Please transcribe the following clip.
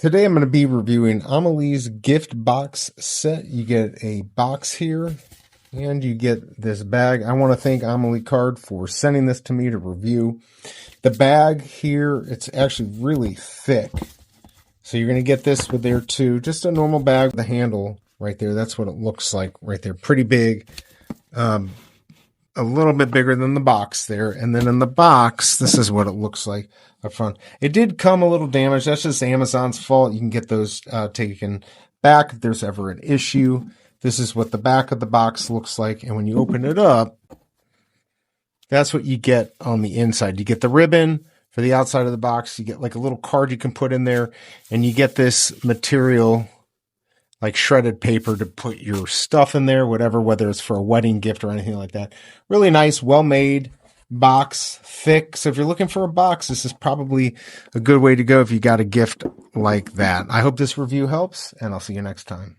Today I'm going to be reviewing AMALEE's gift box set. You get a box here and you get this bag. I want to thank AMALEE Card for sending this to me to review. The bag here, it's actually really thick. So you're going to get this with there too. Just a normal bag with the handle right there. That's what it looks like right there. Pretty big. A little bit bigger than the box there. And then in the box, this is what it looks like up front. It did come a little damaged. That's just Amazon's fault. You can get those taken back if there's ever an issue. This is what the back of the box looks like. And when you open it up, that's what you get on the inside. You get the ribbon for the outside of the box. You get like a little card you can put in there. And you get this material like shredded paper to put your stuff in there, whatever, whether it's for a wedding gift or anything like that. Really nice, well-made box, thick. So if you're looking for a box, this is probably a good way to go if you got a gift like that. I hope this review helps, and I'll see you next time.